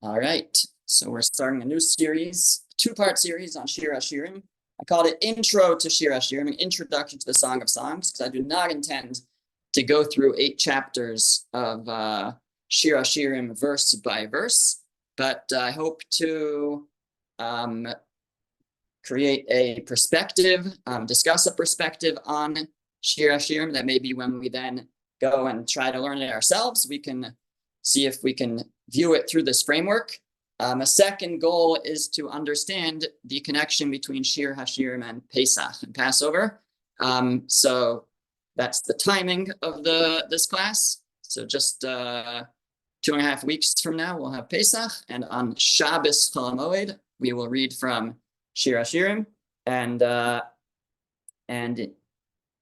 All right, so we're starting a new series, two-part series on Shir Hashirim. I called it Intro to Shir Hashirim, an introduction to the Song of Songs, because I do not intend to go through 8 chapters of Shir Hashirim verse by verse, but I hope to create a perspective, discuss a perspective on Shir Hashirim that maybe when we then go and try to learn it ourselves, we can see if we can view it through this framework. A second goal is to understand the connection between Shir Hashirim and Pesach and Passover. So that's the timing of this class. So just 2.5 weeks from now, we'll have Pesach, and on Shabbos Chol Hamoed, we will read from Shir Hashirim, and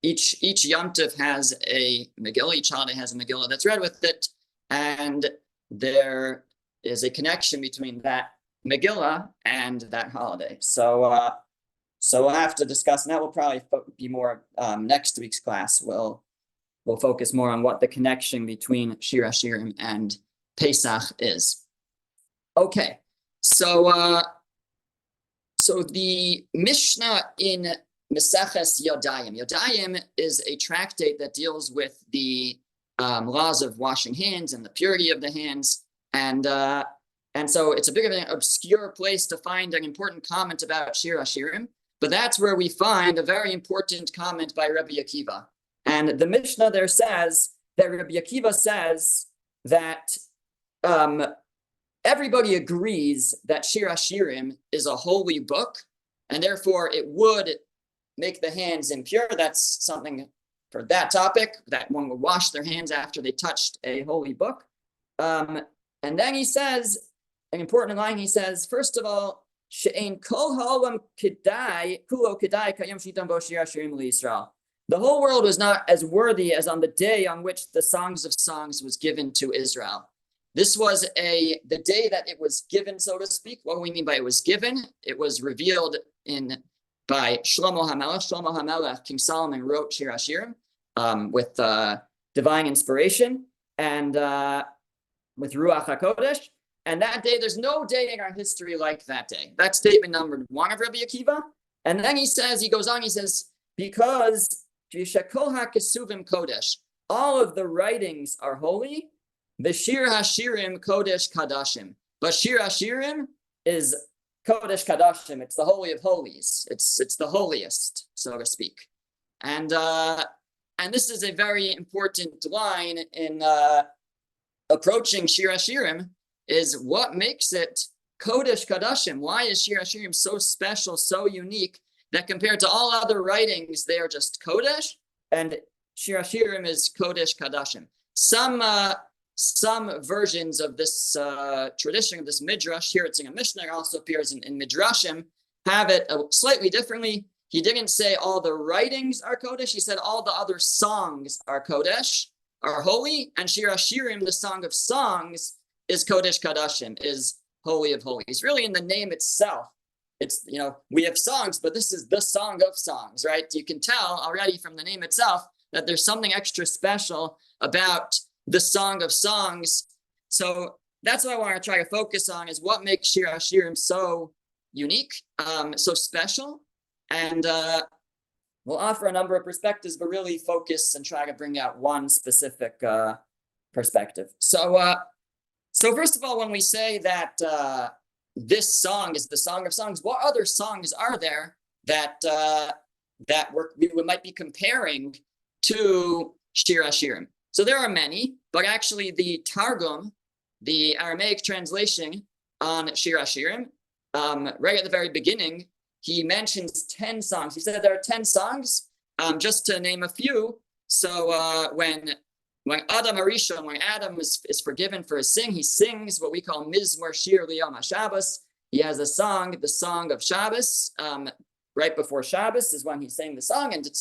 each Yom Tov has a Megillah. Each holiday has a Megillah that's read with it, and there is a connection between that Megillah and that holiday. So we'll have to discuss, and that will probably be more next week's class. We'll focus more on what the connection between Shir Hashirim and Pesach is. Okay, so the Mishnah in Meseches Yodayim. Yodayim is a tractate that deals with the laws of washing hands and the purity of the hands, and so it's a bit of an obscure place to find an important comment about Shir Hashirim, but that's where we find a very important comment by Rabbi Akiva. And the Mishnah there says that Rabbi Akiva says that everybody agrees that Shir Hashirim is a holy book, and therefore it would make the hands impure. That's something for that topic, that one would wash their hands after they touched a holy book. And then he says, an important line, he says, first of all, She'ein kol ha'olam kedai, kulo kedai kayom shitam bo Shir Hashirim liYisrael. The whole world was not as worthy as on the day on which the Songs of Songs was given to Israel. This was the day that it was given, so to speak. What do we mean by it was given? It was revealed by Shlomo HaMelech. Shlomo HaMelech, King Solomon, wrote Shir Hashirim with divine inspiration and with Ruach HaKodesh. And that day, there's no day in our history like that day. That's statement number 1 of Rabbi Akiva. And then he goes on, he says, because Shekol HaKesuvim Kodesh, all of the writings are holy, the Shir Hashirim Kodesh Kadashim. But Shir Hashirim is Kodesh Kadashim. It's the Holy of Holies. It's the holiest, so to speak. And this is a very important line in approaching Shir Hashirim, is what makes it Kodesh Kadashim. Why is Shir Hashirim so special, so unique, that compared to all other writings, they are just Kodesh, and Shir Hashirim is Kodesh Kadashim. Some versions of this tradition, of this midrash, here it's in a Mishnah, it also appears in midrashim, have it slightly differently. He didn't say all the writings are Kodesh, he said all the other songs are Kodesh, are holy, and Shir Hashirim, the Song of Songs, is Kodesh Kadashim, is Holy of Holies. Really in the name itself, it's, we have songs, but this is the Song of Songs, right? You can tell already from the name itself that there's something extra special about the Song of Songs. So that's what I want to try to focus on, is what makes Shir Hashirim so unique, so special. And we'll offer a number of perspectives, but really focus and try to bring out one specific perspective. So first of all, when we say that this song is the Song of Songs, what other songs are there that we might be comparing to Shir Hashirim? So there are many, but actually the Targum, the Aramaic translation on Shir Hashirim, right at the very beginning, he mentions 10 songs. He said there are 10 songs, just to name a few. So when Adam Harishon, when Adam is forgiven for his sin, he sings what we call Mizmor Shir Liyom HaShabbos. He has a song, the Song of Shabbos. Right before Shabbos is when he sang the song, and it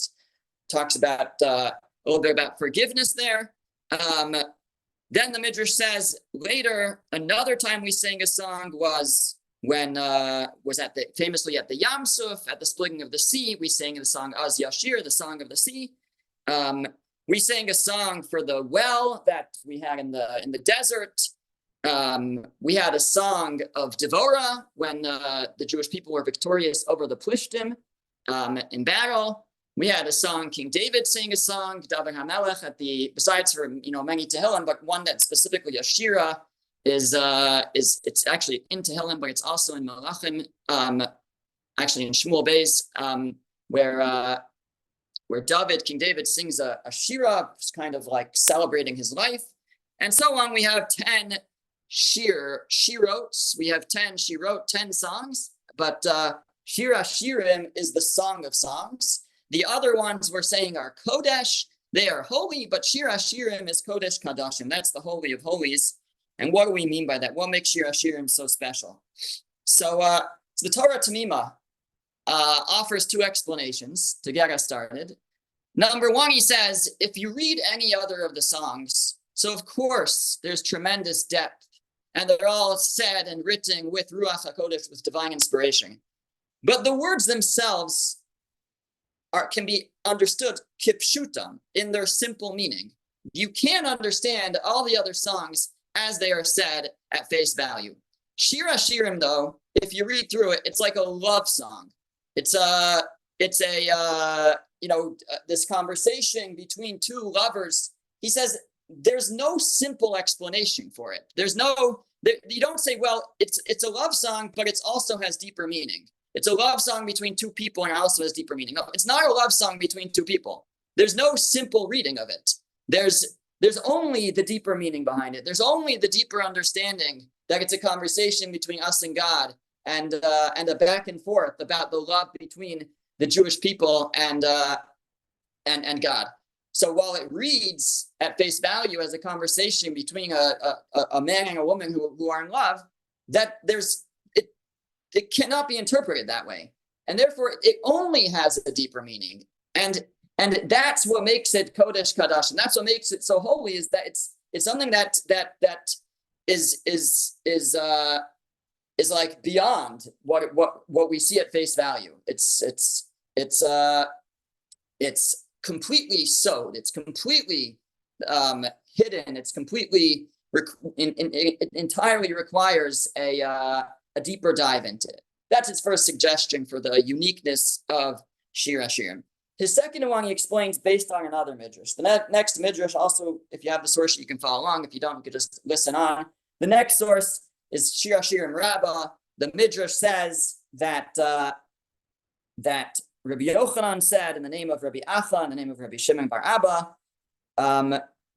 talks about a little bit about forgiveness there. Then the Midrash says later, another time we sang a song was when famously at the Yam Suf, at the splitting of the sea, we sang the song Az Yashir, the Song of the Sea. We sang a song for the well that we had in the desert. We had a song of Devorah when the Jewish people were victorious over the Plishtim in battle. We had a song, King David sang a song, David HaMelech, besides for many Tehillim, but one that specifically a Shira is it's actually in Tehillim, but it's also in Malachim, actually in Shmuel Beis, where King David sings a Shira, kind of like celebrating his life, and so on. We have 10 Shirots. We have 10. She wrote 10 songs, but Shir Hashirim is the song of songs. The other ones we're saying are Kodesh. They are holy, but Shir Hashirim is Kodesh Kadashim. That's the holy of holies. And what do we mean by that? What makes Shir Hashirim so special? So the Torah Tamima offers two explanations to get us started. Number one, he says, if you read any other of the songs, so of course there's tremendous depth, and they're all said and written with Ruach HaKodesh, with divine inspiration. But the words themselves can be understood kipshutam, in their simple meaning. You can't understand all the other songs as they are said at face value. Shir Hashirim, though, if you read through it, it's like a love song. It's this conversation between two lovers. He says there's no simple explanation for it. You don't say, well, it's a love song, but it also has deeper meaning. It's a love song between two people and it also has deeper meaning. No, it's not a love song between two people. There's no simple reading of it. There's only the deeper meaning behind it. There's only the deeper understanding that it's a conversation between us and God, and a back and forth about the love between the Jewish people and God. So while it reads at face value as a conversation between a man and a woman who are in love, that it cannot be interpreted that way, and therefore it only has a deeper meaning, and that's what makes it Kodesh Kadash, and that's what makes it so holy, is that it's something that is like beyond what we see at face value. It's completely sewed. It's completely hidden. It's completely it entirely requires a deeper dive into it. That's his first suggestion for the uniqueness of Shir Hashirim. His second one he explains based on another midrash. The next midrash, also, if you have the source, you can follow along. If you don't, you can just listen on. The next source is Shir Hashirim Rabbah. The midrash says that Rabbi Yochanan said, in the name of Rabbi Acha, in the name of Rabbi Shimon bar Abba,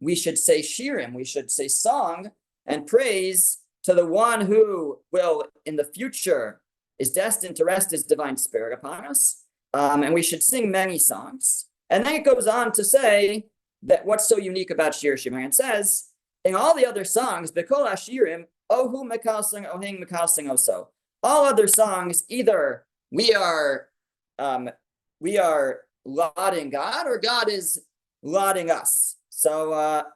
we should say shirim, we should say song and praise to the one who will, in the future, is destined to rest his divine spirit upon us. And we should sing many songs. And then it goes on to say that what's so unique about Shir Hashirim. It says, in all the other songs, B'kol Hashirim, Ohu Mekalsing, Ohing Mekalsing Oso. All other songs, either we are lauding God, or God is lauding us. So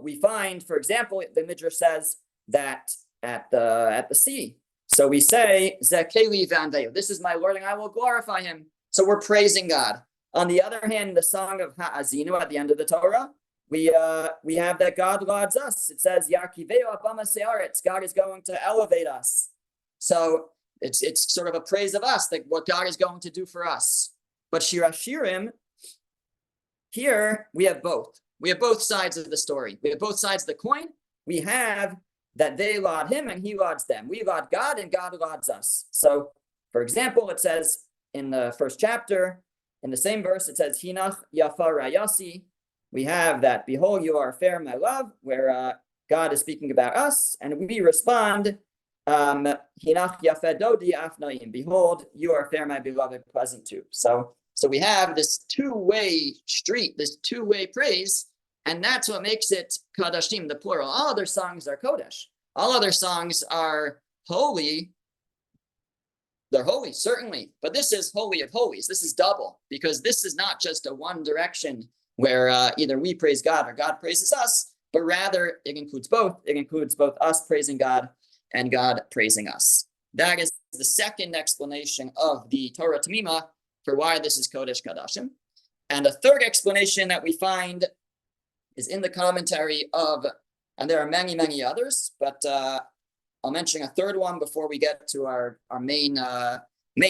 we find, for example, the midrash says that at the sea. So we say, Zekeli Vanveyu, this is my Lord, and I will glorify him. So we're praising God. On the other hand, the song of Ha'azinu at the end of the Torah, we have that God lauds us. It says, Yarkiveu Abama Searetz, God is going to elevate us. So it's sort of a praise of us, that what God is going to do for us. But Shir Hashirim, here we have both. We have both sides of the story. We have both sides of the coin. We have that they laud him and he lauds them. We laud God and God lauds us. So, for example, it says in the first chapter, in the same verse, it says, Hinach Yafa Rayasi. We have that, behold, you are fair, my love, where God is speaking about us, and we respond, Hinach Yafe Dodi Afnaim. Behold, you are fair, my beloved, pleasant too. So we have this two-way street, this two-way praise, and that's what makes it Kadashim, the plural. All other songs are Kodesh. All other songs are holy. They're holy, certainly, but this is holy of holies. This is double, because this is not just a one direction where either we praise God or God praises us, but rather it includes both. It includes both us praising God and God praising us. That is the second explanation of the Torah Tamima for why this is Kodesh Kadashim. And a third explanation that we find is in the commentary of And there are many, many others, but I'll mention a third one before we get to our main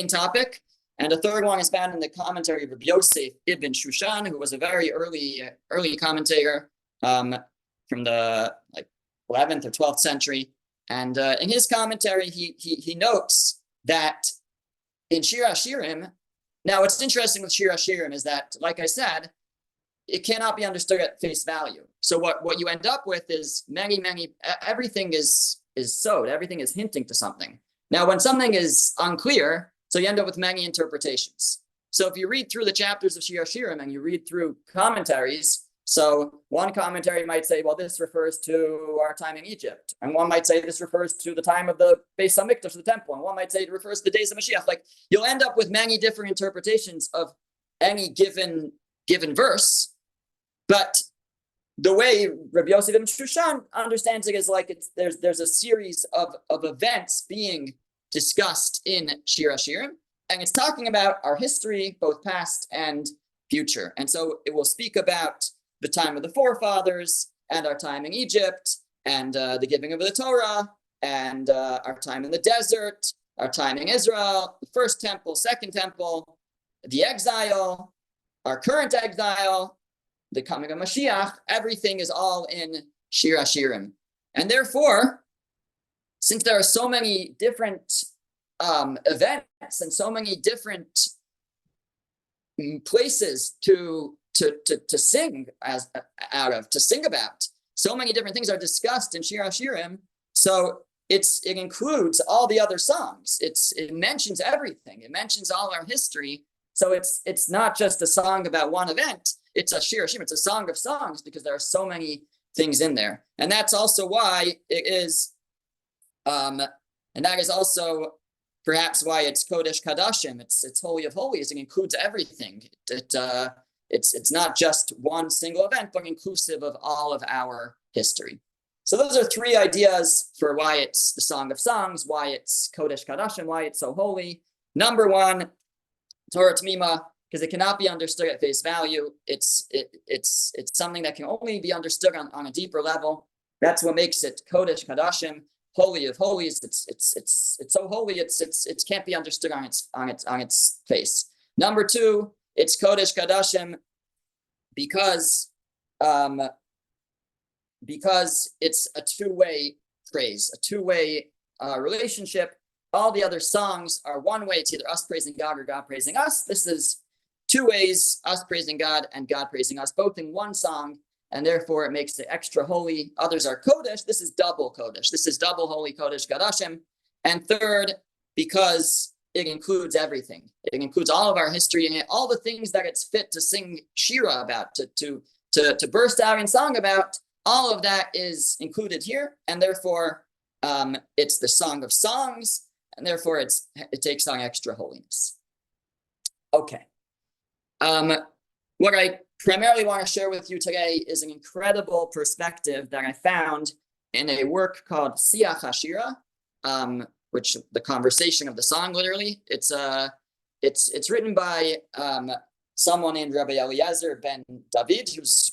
topic. And the third one is found in the commentary of Rabbi Yosef ibn Shushan, who was a very early commentator from the 11th or 12th century. And in his commentary, he notes that in Shir Hashirim, now what's interesting with Shir Hashirim is that, like I said, it cannot be understood at face value. So what you end up with is everything is sowed, everything is hinting to something. Now, when something is unclear, so you end up with many interpretations. So if you read through the chapters of Shir Hashirim and you read through commentaries, so one commentary might say, well, this refers to our time in Egypt. And one might say this refers to the time of the Beis HaMikdash, the temple. And one might say it refers to the days of Mashiach. Like, you'll end up with many different interpretations of any given verse. But the way Rabbi Yosef ibn Shushan understands it is like there's a series of events being discussed in Shir Hashirim, and it's talking about our history, both past and future. And so it will speak about the time of the forefathers and our time in Egypt and the giving of the Torah and our time in the desert, our time in Israel, the first temple, second temple, the exile, our current exile, the coming of Mashiach. Everything is all in Shir Hashirim. And therefore, since there are so many different events and so many different places to sing to sing about, so many different things are discussed in Shir Hashirim. So it includes all the other songs. It mentions everything. It mentions all our history. So it's not just a song about one event. It's a Shir Hashirim. It's a song of songs because there are so many things in there. And that's also why it is, and that is also perhaps why it's Kodesh Kadashim. It's Holy of Holies. It includes everything. It's not just one single event, but inclusive of all of our history. So those are three ideas for why it's the Song of Songs, why it's Kodesh Kadashim, why it's so holy. Number one, Torah Tmima, because it cannot be understood at face value. It's something that can only be understood on a deeper level. That's what makes it Kodesh Kadashim, Holy of Holies. It's so holy. It can't be understood on its face. Number two, it's Kodesh Kadashim because it's a two-way praise, a two-way relationship. All the other songs are one way. It's either us praising God or God praising us. This is two ways, us praising God and God praising us, both in one song, and therefore it makes it extra holy. Others are Kodesh. This is double Kodesh. This is double holy Kodesh Kadashim. And third, because it includes everything. It includes all of our history and all the things that it's fit to sing Shira about, to burst out in song about. All of that is included here, and therefore it's the Song of Songs, and therefore it takes on extra holiness. Okay. What I primarily want to share with you today is an incredible perspective that I found in a work called Siach Hashira, which the conversation of the song, literally. It's written by someone named Rabbi Eliezer ben David, who's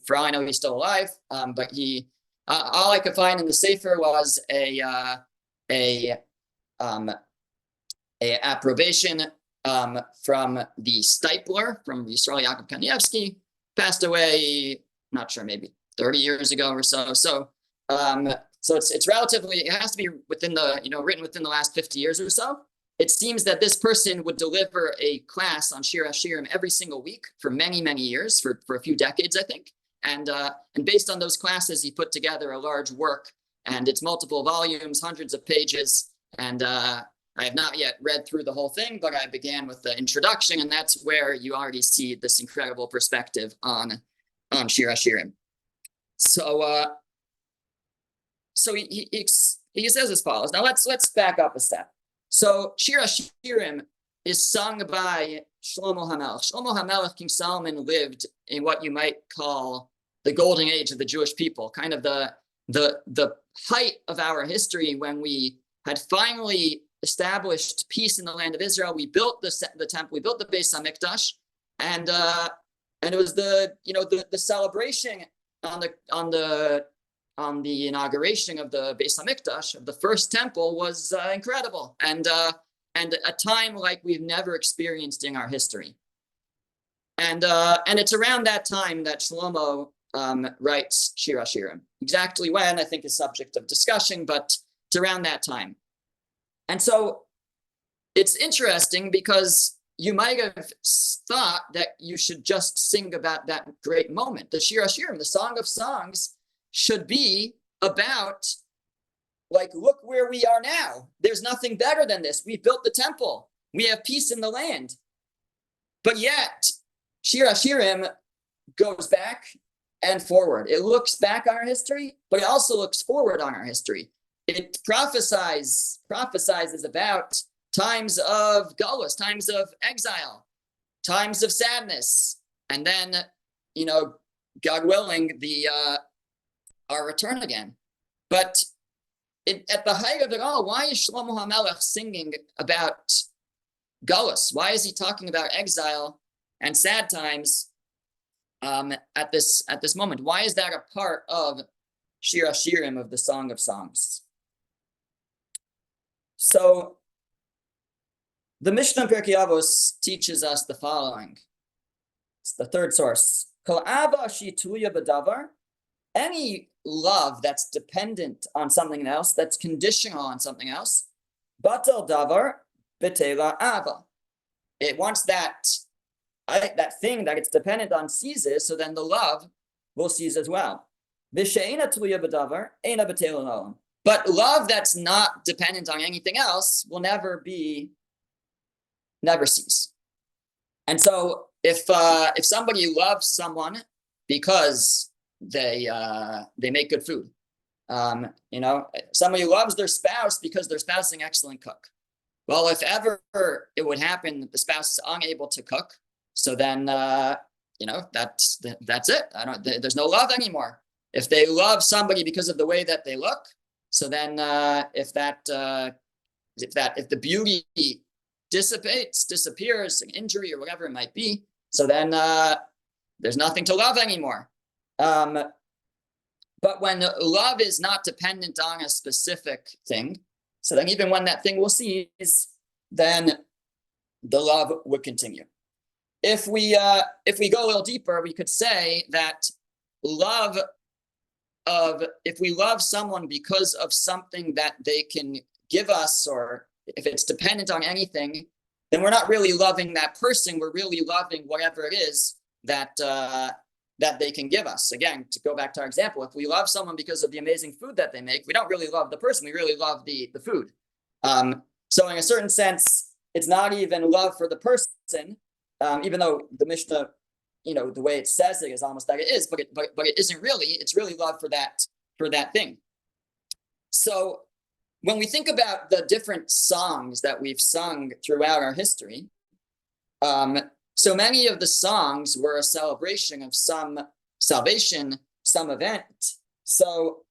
for all I know he's still alive. But all I could find in the Sefer was a approbation from the Stipler, from Yisrael Yaakov Kanievsky, passed away, not sure, maybe 30 years ago or so. So it's relatively, it has to be within the, written within the last 50 years or so. It seems that this person would deliver a class on Shir Hashirim every single week for many, many years, for a few decades, I think. And based on those classes, he put together a large work, and it's multiple volumes, hundreds of pages. And I have not yet read through the whole thing, but I began with the introduction, and that's where you already see this incredible perspective on Shir Hashirim. So he says as follows. Now let's back up a step. So Shir Hashirim is sung by Shlomo HaMelech. Shlomo HaMelech, King Solomon, lived in what you might call the golden age of the Jewish people, kind of the height of our history when we had finally established peace in the land of Israel. We built the temple, we built the Beis HaMikdash, and it was the celebration on the on the inauguration of the Beis Hamikdash, of the first temple, was incredible, and a time like we've never experienced in our history. And it's around that time that Shlomo writes Shir Hashirim. Exactly when, I think, is subject of discussion, but it's around that time. And so it's interesting because you might have thought that you should just sing about that great moment. The Shir Hashirim, the Song of Songs, should be about, like, look where we are now. There's nothing better than this. We built the temple. We have peace in the land. But yet, Shir Hashirim goes back and forward. It looks back on our history, but it also looks forward on our history. It prophesizes about times of galus, times of exile, times of sadness, and then, God willing, our return again. But at the height of it all, why is Shlomo HaMelech singing about galus? Why is he talking about exile and sad times at this moment? Why is that a part of Shir Hashirim, of the Song of Songs? So the Mishnah Pirkei Avos teaches us the following. It's the third source. Kol ava shituya b'davar, any love that's dependent on something else, that's conditional on something else, batel davar b'tela ava. It wants that thing that it's dependent on ceases, so then the love will cease as well. V'she'ena tluya b'davar, eina b'tela olam. But love that's not dependent on anything else will never cease. And so if somebody loves someone because they make good food, somebody loves their spouse because their spouse is an excellent cook. Well, if ever it would happen that the spouse is unable to cook, so then that's it. There's no love anymore. If they love somebody because of the way that they look, so then if the beauty disappears, an injury or whatever it might be, so then there's nothing to love anymore. But when love is not dependent on a specific thing, so then even when that thing will cease, then the love would continue. If we go a little deeper, we could say that if we love someone because of something that they can give us, or if it's dependent on anything, then we're not really loving that person. We're really loving whatever it is that they can give us. Again, to go back to our example, if we love someone because of the amazing food that they make, we don't really love the person. We really love the food. So in a certain sense, it's not even love for the person, even though the Mishnah, the way it says it is almost that it is, but it isn't really. It's really love for that thing. So when we think about the different songs that we've sung throughout our history, so many of the songs were a celebration of some salvation, some event. So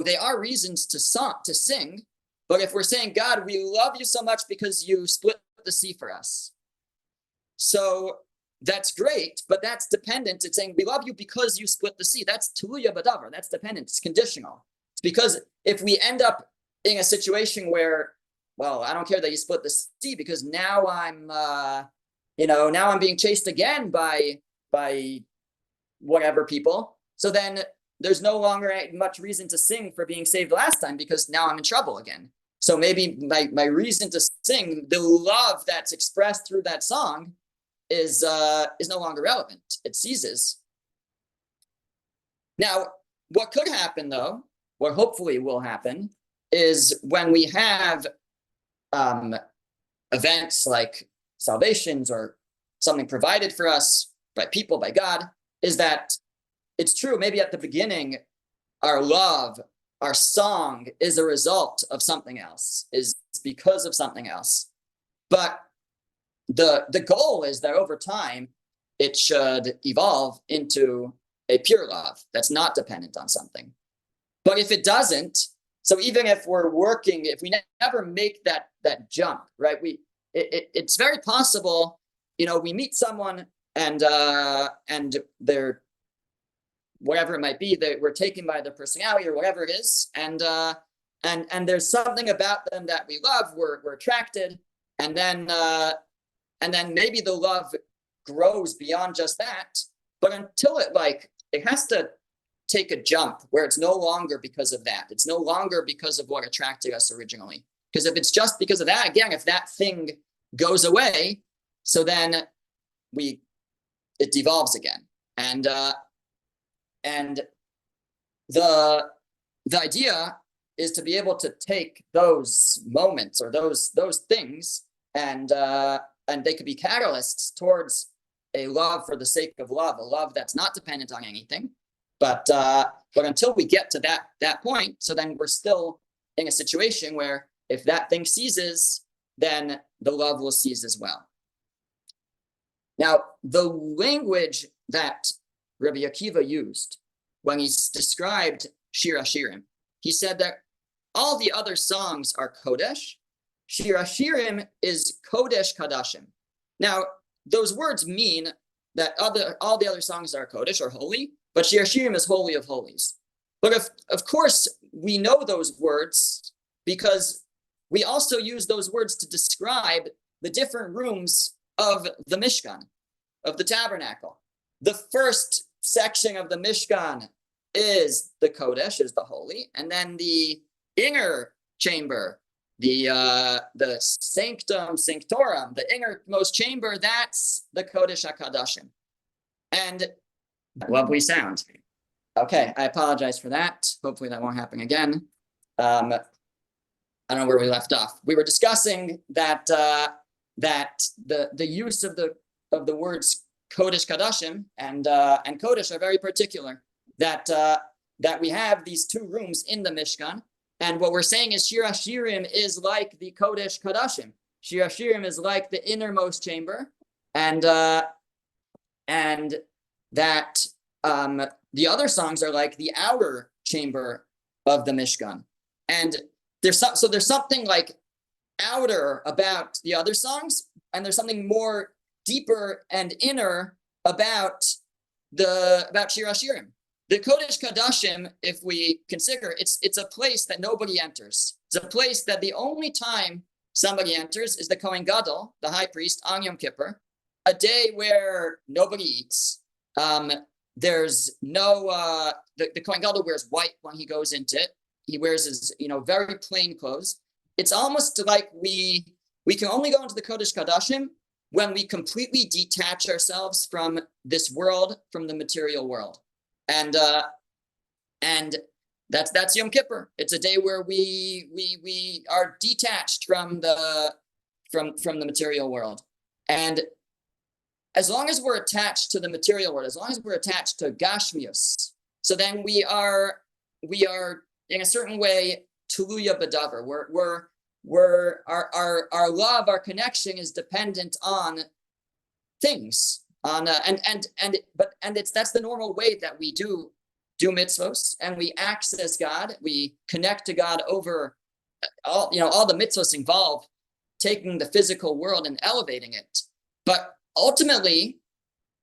they are reasons to sing. But if we're saying, God, we love you so much because you split the sea for us, so that's great, but that's dependent. It's saying we love you because you split the sea. That's tuluya b'davar. That's dependent. It's conditional. It's because if we end up in a situation where, well, I don't care that you split the sea because now I'm being chased again by whatever people. So then there's no longer much reason to sing for being saved last time because now I'm in trouble again. So maybe my reason to sing, the love that's expressed through that song, is no longer relevant. It ceases. Now, what could happen though, what hopefully will happen, is when we have events like salvations or something provided for us by people, by God, is that it's true, maybe at the beginning, our love, our song is a result of something else, is because of something else. But the goal is that over time, it should evolve into a pure love that's not dependent on something. But if it doesn't, so even if we're working, if we never make that jump, right? It's very possible, we meet someone and whatever it might be, that we're taken by their personality or whatever it is, and there's something about them that we love, we're attracted, and then maybe the love grows beyond just that, but until it has to take a jump where it's no longer because of that. It's no longer because of what attracted us originally. Because if it's just because of that, again, if that thing goes away, so then it devolves again. And the idea is to be able to take those moments or those things, and they could be catalysts towards a love for the sake of love, a love that's not dependent on anything. But until we get to that point, so then we're still in a situation where if that thing ceases, then the love will cease as well. Now, the language that Rabbi Akiva used when he described Shir Hashirim, he said that all the other songs are Kodesh. Shir Hashirim is Kodesh Kadashim. Now, those words mean that all the other songs are Kodesh or holy, but Shir Hashirim is holy of holies. But of course, we know those words because we also use those words to describe the different rooms of the Mishkan, of the tabernacle. The first section of the Mishkan is the Kodesh, is the holy, and then the inner chamber, the sanctum sanctorum, the innermost chamber, that's the Kodesh HaKadashim. And lovely sound. Okay, I apologize for that. Hopefully that won't happen again. I don't know where we left off. We were discussing that the use of the words Kodesh Kadashim and Kodesh are very particular. That we have these two rooms in the Mishkan, and what we're saying is Shir Hashirim is like the Kodesh Kadashim. Shir Hashirim is like the innermost chamber, and that the other songs are like the outer chamber of the Mishkan. And there's something like outer about the other songs, and there's something more deeper and inner about Shir Hashirim. The Kodesh Kadashim, if we consider, it's a place that nobody enters. It's a place that the only time somebody enters is the Kohen Gadol, the high priest, on Yom Kippur, a day where nobody eats. There's no the Kohen Gadol wears white when he goes into it. He wears his very plain clothes. It's almost like we can only go into the Kodesh Kadashim when we completely detach ourselves from this world, from the material world. And that's Yom Kippur. It's a day where we are detached from the material world. And as long as we're attached to the material world, as long as we're attached to Gashmius, so then we are in a certain way tuluya b'davar. Our love, our connection is dependent on things. That's the normal way that we do mitzvos, and we access God. We connect to God over all the mitzvos involve taking the physical world and elevating it. But ultimately,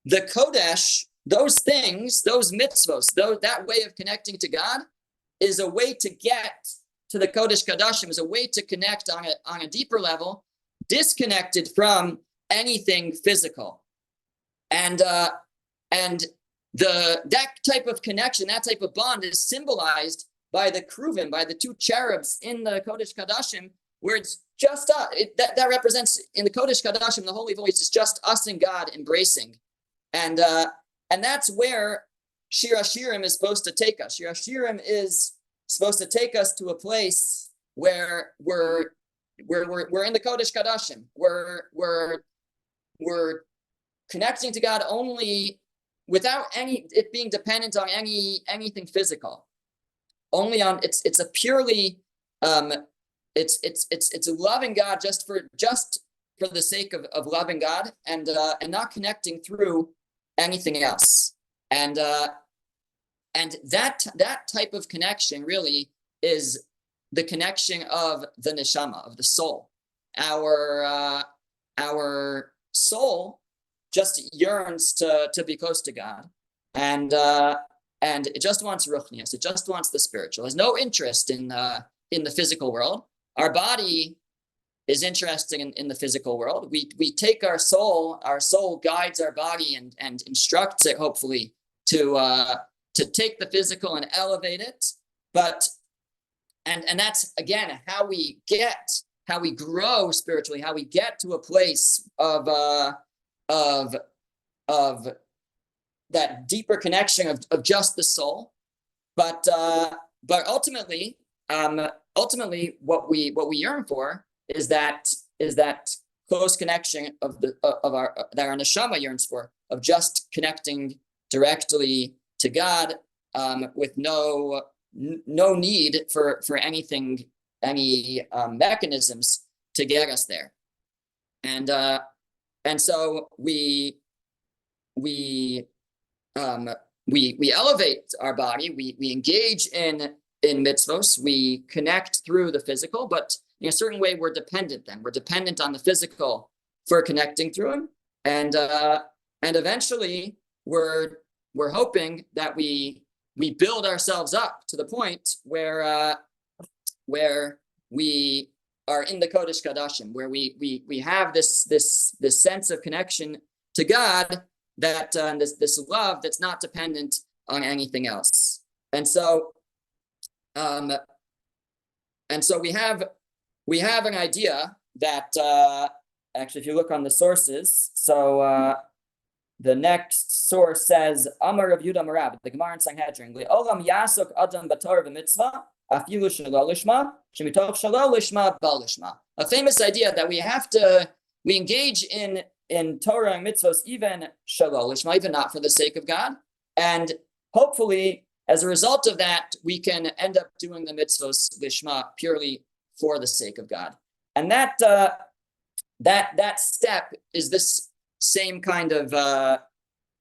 the Kodesh, those things, those mitzvos, that way of connecting to God is a way to get to the Kodesh Kadashim, is a way to connect on a deeper level, disconnected from anything physical. And that type of connection, that type of bond is symbolized by the Kruvim, by the two cherubs in the Kodesh Kadashim, where it's just that represents in the Kodesh Kadashim, the Holy of Holies, is just us and God embracing. And that's where Shir Hashirim is supposed to take us. Shir Hashirim is supposed to take us to a place where we're in the Kodesh Kadashim. We're connecting to God only without it being dependent on anything physical. Only on it's a purely it's loving God just for the sake of loving God and not connecting through anything else. And that type of connection really is the connection of the neshama, of the soul. Our soul just yearns to be close to God, and and it just wants ruchnius. It just wants the spiritual. It has no interest in the physical world. Our body is interested in the physical world. We take our soul guides our body and instructs it, hopefully, to take the physical and elevate it. But and that's again how we grow spiritually, how we get to a place of that deeper connection of just the soul. But ultimately what we yearn for is that close connection that our neshama yearns for, of just connecting directly to God, with no need for anything, any mechanisms to get us there. And so we elevate our body. We engage in mitzvos. We connect through the physical, but in a certain way, we're dependent. Then we're dependent on the physical for connecting through them, and eventually we're hoping that we build ourselves up to the point where we are in the Kodesh Kadashim, where we have this sense of connection to God, that this love that's not dependent on anything else. And so we have an idea that actually, if you look on the sources, so the next source says, Amar Rav Yudah Marab, the Gemara in Sanhedrin, Le'olam yasok adam b'torah v'mitzvah, afilu shelo lishma, shemitoch shelo lishma bal lishma. A famous idea that we engage in Torah and mitzvahs, even shelo lishma, even not for the sake of God, and hopefully, as a result of that, we can end up doing the mitzvahs lishma, purely for the sake of God. And that step is this same kind of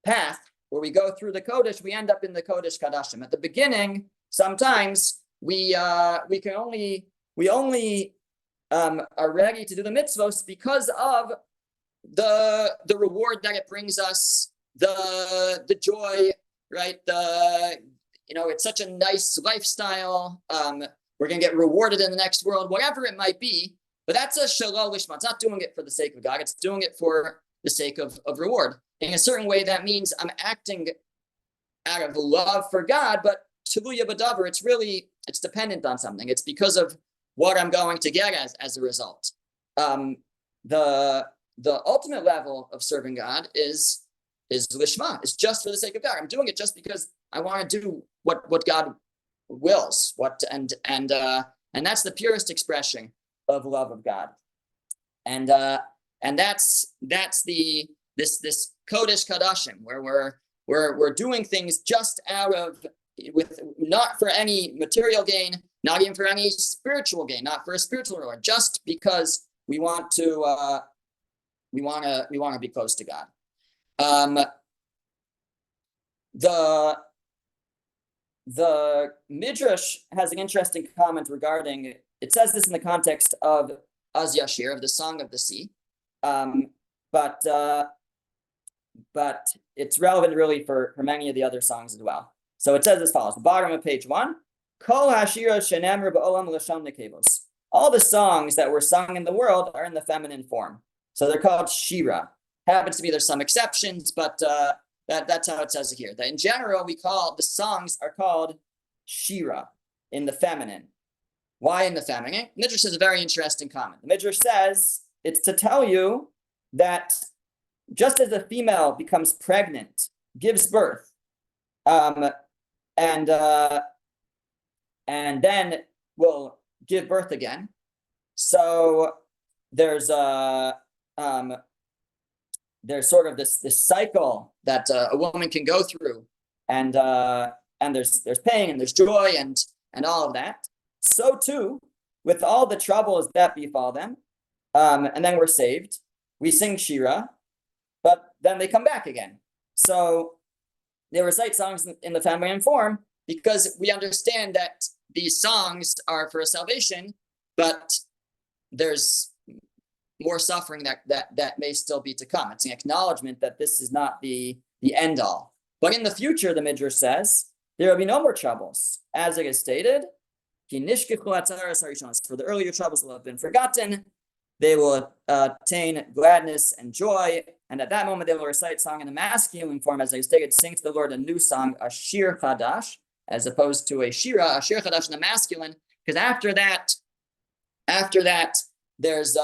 path where we go through the Kodesh. We end up in the Kodesh Kadashim. At the beginning, sometimes we only are ready to do the mitzvos because of the reward that it brings us, the joy, right? It's such a nice lifestyle. We're going to get rewarded in the next world, whatever it might be. But that's a shalol lishma. It's not doing it for the sake of God. It's doing it for the sake of reward. In a certain way, that means I'm acting out of love for God, but tuluya b'davar, it's dependent on something. It's because of what I'm going to get as a result. The ultimate level of serving God is lishma. It's just for the sake of God. I'm doing it just because I want to do what God wills. And that's the purest expression of love of God. And that's this Kodesh Kadashim, where we're doing things just with not for any material gain, not even for any spiritual gain, not for a spiritual reward, just because we want to be close to God. The Midrash has an interesting comment regarding. It says this in the context of Az Yashir, of the Song of the Sea, but it's relevant really for many of the other songs as well. So it says as follows: the bottom of page 1, Kol Hashiros Shenemru Ba'olam L'Sham Nekevos. All the songs that were sung in the world are in the feminine form, so they're called Shira. Happens to be there's some exceptions, but that's how it says it here. That in general the songs are called Shira in the feminine. Why in the feminine? Midrash has a very interesting comment. The Midrash says it's to tell you that just as a female becomes pregnant, gives birth, and then will give birth again. So there's sort of this cycle that a woman can go through, and there's pain and there's joy and all of that. So too, with all the troubles that befall them, and then we're saved, we sing Shira, but then they come back again. So they recite songs in the feminine form because we understand that these songs are for salvation, but there's more suffering that may still be to come. It's an acknowledgement that this is not the end all. But in the future, the Midrash says, there will be no more troubles. As it is stated, for the earlier troubles will have been forgotten. They will attain gladness and joy. And at that moment, they will recite song in the masculine form, as I stated, sing to the Lord a new song, a Shir Chadash, as opposed to a Shir Chadash in the masculine. Because after that, there's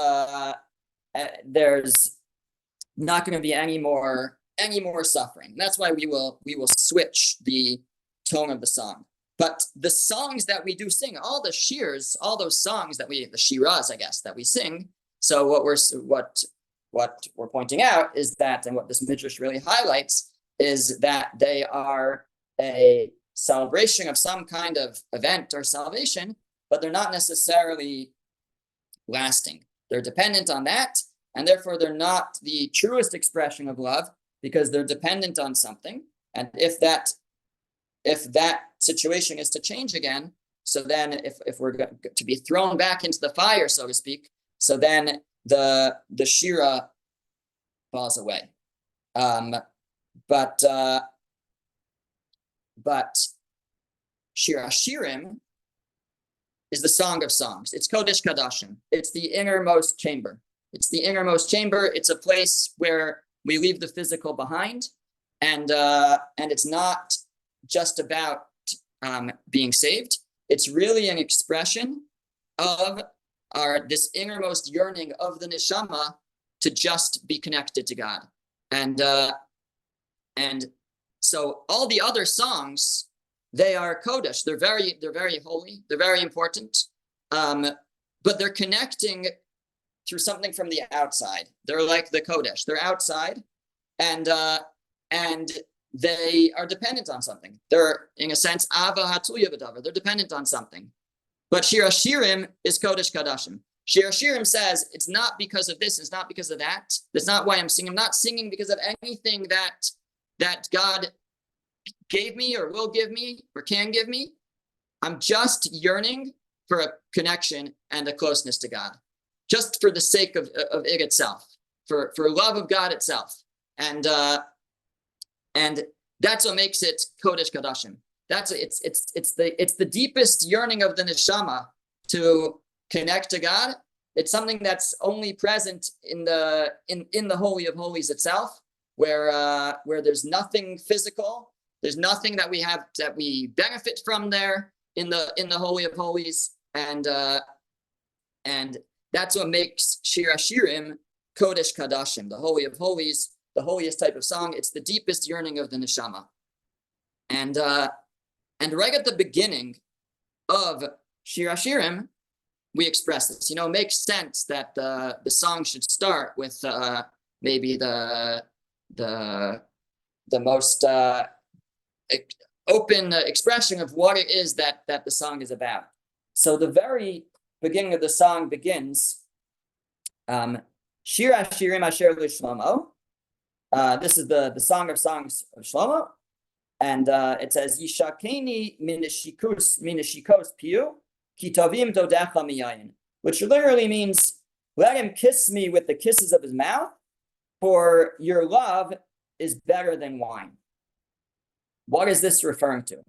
not going to be any more suffering. That's why we will switch the tone of the song. But the songs that we do sing, all the shirs, all those songs that the shiras, I guess, that we sing. So what we're pointing out is that, and what this midrash really highlights, is that they are a celebration of some kind of event or salvation, but they're not necessarily lasting. They're dependent on that, and therefore they're not the truest expression of love, because they're dependent on something. And if that situation is to change again, so then if we're to be thrown back into the fire, so to speak, so then the shira falls away. But Shir Hashirim is the song of songs. It's Kodesh Kadashim. It's the innermost chamber. It's the innermost chamber. It's a place where we leave the physical behind, and it's not just about being saved. It's really an expression of this innermost yearning of the neshama to just be connected to God, and so all the other songs, they are kodesh. They're very holy. They're very important, but they're connecting through something from the outside. They're like the kodesh. They're outside, and they are dependent on something. They're, in a sense, ava hatuya b'davar. They're dependent on something. But Shir Hashirim is Kodesh Kadashim. Shir Hashirim says, it's not because of this, it's not because of that. That's not why I'm singing. I'm not singing because of anything that God gave me or will give me or can give me. I'm just yearning for a connection and a closeness to God, just for the sake of it itself, for love of God itself. And that's what makes it Kodesh Kadashim. It's the deepest yearning of the neshama to connect to God. It's something that's only present in the Holy of Holies itself, where there's nothing physical, there's nothing that we benefit from there in the Holy of Holies, and that's what makes Shir Hashirim Kodesh Kadashim, the Holy of Holies, the holiest type of song. It's the deepest yearning of the neshama, and right at the beginning of Shir Hashirim, we express this. It makes sense that the song should start with maybe the most open expression of what it is that the song is about. So the very beginning of the song begins, Shir Hashirim Asher Shlomo. This is the Song of Songs of Shlomo. And it says, Yishakeni minashikos piu, kitovim dodecha miyayin, which literally means, let him kiss me with the kisses of his mouth, for your love is better than wine. What is this referring to?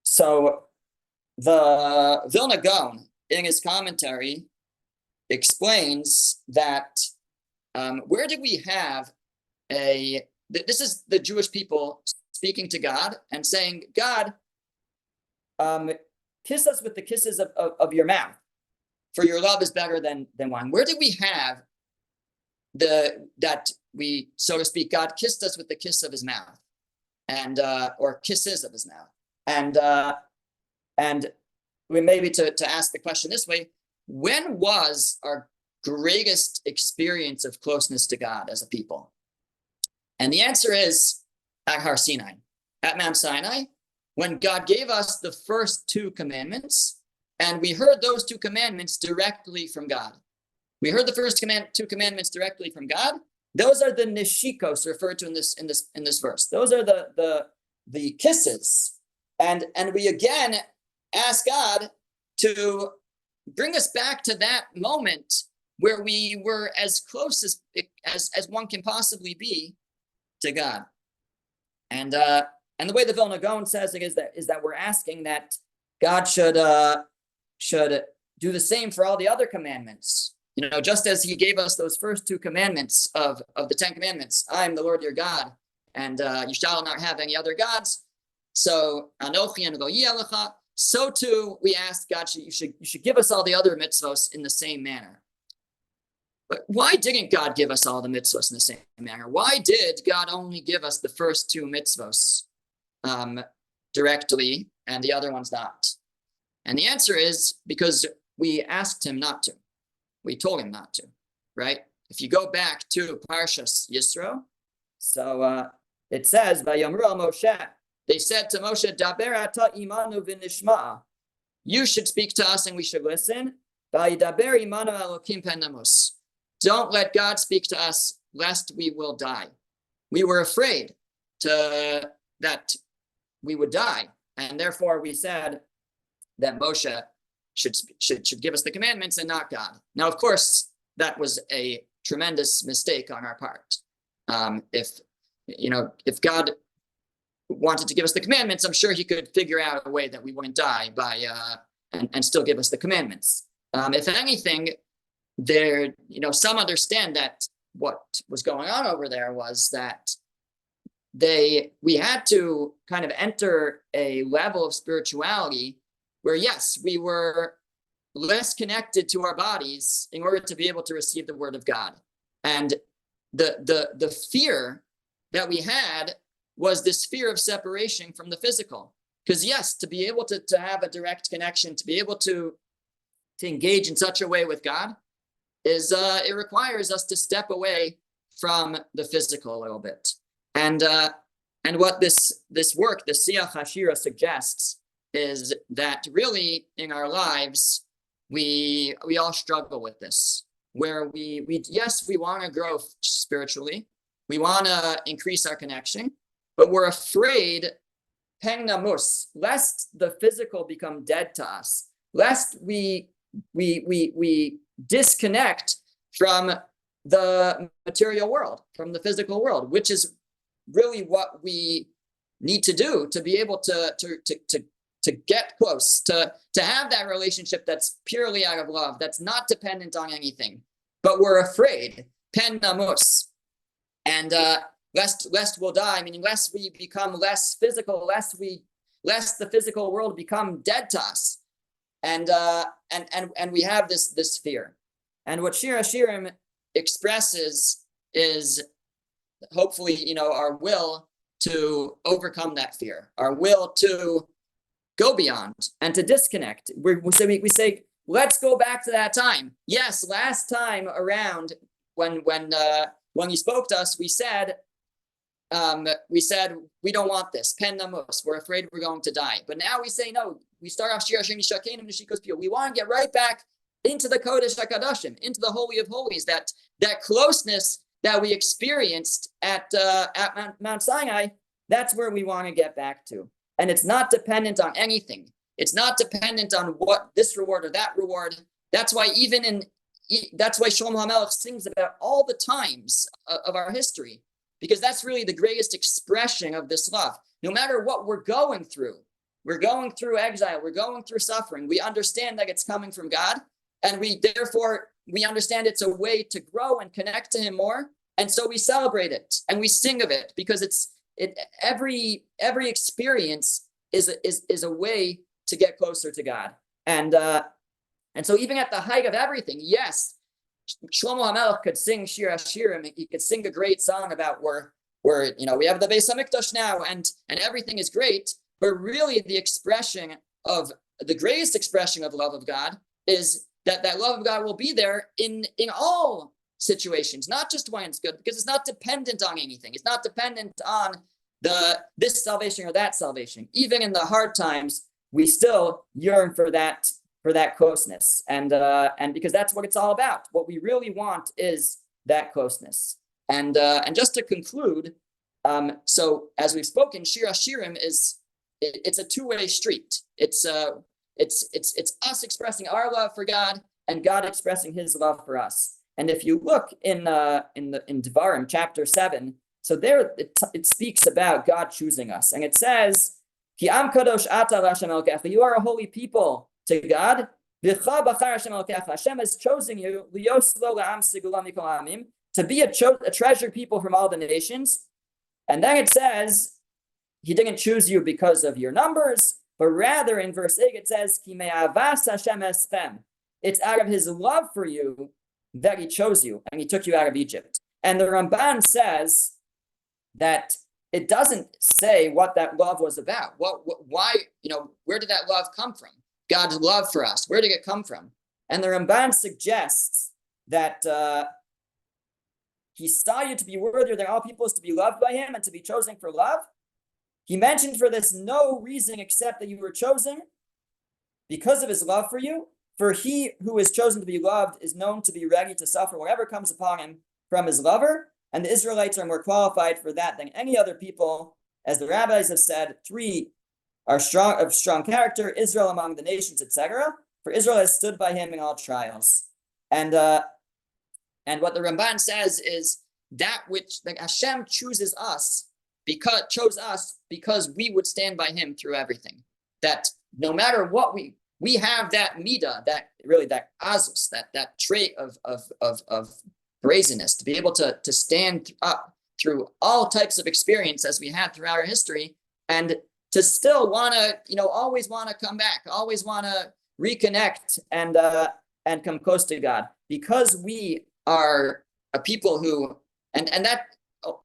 So the Vilna Gaon, in his commentary, explains that where did we have this is the Jewish people speaking to God and saying, God, kiss us with the kisses of your mouth, for your love is better than wine. Where did we have that we, so to speak, God kissed us with the kiss of his mouth, and or kisses of his mouth? And we maybe to ask the question this way: when was our greatest experience of closeness to God as a people? And the answer is at Har Sinai, at Mount Sinai, when God gave us the first two commandments, and we heard those two commandments directly from God. We heard the first two commandments directly from God. Those are the neshikos referred to in this verse. Those are the kisses, and we again ask God to bring us back to that moment where we were as close as one can possibly be to God. And And the way the Vilna Gaon says it is that we're asking that God should do the same for all the other commandments. Just as he gave us those first two commandments of the 10 commandments, I am the Lord your God, and you shall not have any other gods. So Anochi and Lo Yeh, so too we ask God, you should give us all the other mitzvos in the same manner. But why didn't God give us all the mitzvos in the same manner? Why did God only give us the first two mitzvos directly and the other ones not? And the answer is because we asked him not to. We told him not to, right? If you go back to Parshas Yisro, so it says, Vayomru al Moshe, they said to Moshe, Daber ata imanu v'nishma'a. You should speak to us and we should listen. Vayidaber imanu elokim pen namus. Don't let God speak to us lest we will die. We were afraid that we would die. And therefore we said that Moshe should give us the commandments and not God. Now, of course, that was a tremendous mistake on our part. If God wanted to give us the commandments, I'm sure he could figure out a way that we wouldn't die by and still give us the commandments. If anything, some understand that what was going on over there was that we had to kind of enter a level of spirituality where, yes, we were less connected to our bodies in order to be able to receive the word of God. And the fear that we had was this fear of separation from the physical. Because yes, to be able to have a direct connection, to be able to engage in such a way with God, it requires us to step away from the physical a little bit. And what this work, the Siyach Hashira, suggests is that really in our lives, we all struggle with this, where we want to grow spiritually, we want to increase our connection, but we're afraid, pen namus, lest the physical become dead to us, lest we disconnect from the material world, from the physical world, which is really what we need to do to be able to get close, to have that relationship that's purely out of love, that's not dependent on anything. But we're afraid, pen namus, and lest we'll die, meaning lest we become less physical, lest the physical world become dead to us, and we have this fear. And what Shir Hashirim expresses is hopefully, our will to overcome that fear, our will to go beyond and to disconnect. We say, let's go back to that time. Yes, last time around when he spoke to us, we said we don't want this. Pen namus. We're afraid we're going to die. But now we say no. We start off Shir Hashirim Nishakenim Nishikos Piyah. We want to get right back into the Kodesh HaKadoshim, into the Holy of Holies, that closeness that we experienced at Mount Sinai. That's where we want to get back to. And it's not dependent on anything. It's not dependent on what this reward or that reward. That's why that's why Shlomo HaMelech sings about all the times of our history, because that's really the greatest expression of this love. No matter what we're going through exile, we're going through suffering, we understand that it's coming from God, and we understand it's a way to grow and connect to him more. And so we celebrate it and we sing of it, because every experience is a way to get closer to God. And so even at the height of everything, yes, Shlomo HaMelech could sing Shir Hashirim. He could sing a great song about where we have the Beis HaMikdash now, and everything is great. But really, the greatest expression of love of God is that love of God will be there in all situations, not just when it's good, because it's not dependent on anything. It's not dependent on this salvation or that salvation. Even in the hard times, we still yearn for that closeness, and because that's what it's all about. What we really want is that closeness. And just to conclude, so as we've spoken, Shir Hashirim it's a two-way street. It's us expressing our love for God and God expressing his love for us. And if you look in Devarim chapter 7, So there it speaks about God choosing us. And it says, Ki am kadosh ata l'Hashem Elokecha. You are a holy people to God. V'cha b'char Hashem Elokecha. Hashem has chosen you lios lo la'am sigula mikol amim, to be a treasured people from all the nations. And then it says, he didn't choose you because of your numbers, but rather in verse 8 it says, Ki me'avas Hashem eschem. It's out of his love for you that he chose you and he took you out of Egypt. And the Ramban says that it doesn't say what that love was about. Why, where did that love come from? God's love for us, where did it come from? And the Ramban suggests that he saw you to be worthier than all peoples to be loved by him and to be chosen for love. He mentioned for this no reason except that you were chosen because of his love for you. For he who is chosen to be loved is known to be ready to suffer whatever comes upon him from his lover. And the Israelites are more qualified for that than any other people. As the rabbis have said, 3 are of strong character, Israel among the nations, etc. For Israel has stood by him in all trials. And what the Ramban says is that which Hashem chose us because we would stand by him through everything. That no matter what we have that midah, that azus, that trait of brazenness, to be able to stand up through all types of experience as we had throughout our history, and to still want to, always want to come back, always want to reconnect and come close to God, because we are a people who, and that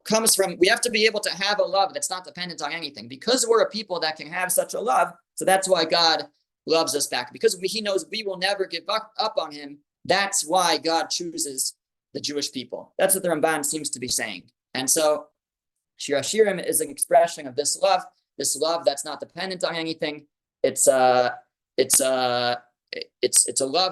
comes from, we have to be able to have a love that's not dependent on anything, because we're a people that can have such a love. So that's why God loves us back, because he knows we will never give up on him. That's why God chooses the Jewish people. That's what the Ramban seems to be saying. And so Shir Hashirim is an expression of this love that's not dependent on anything. It's a love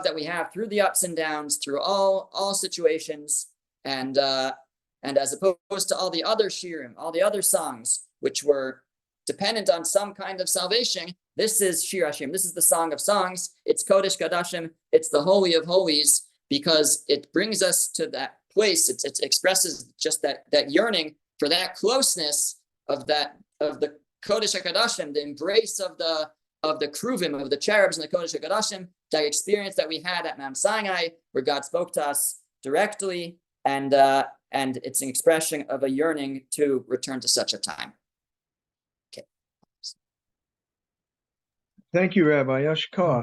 that we have through the ups and downs, through all situations, and as opposed to all the other shirim, all the other songs which were dependent on some kind of salvation, this is Shir Hashirim. This is the Song of Songs. It's Kodesh Kadashim. It's the Holy of Holies, because it brings us to that place. It expresses just that yearning for that closeness of the Kodesh HaKadashim, the embrace of the Kruvim, of the cherubs and the Kodesh HaKadashim, that experience that we had at Mount Sinai, where God spoke to us directly, and it's an expression of a yearning to return to such a time. Okay. Thank you, Rabbi Yashkar.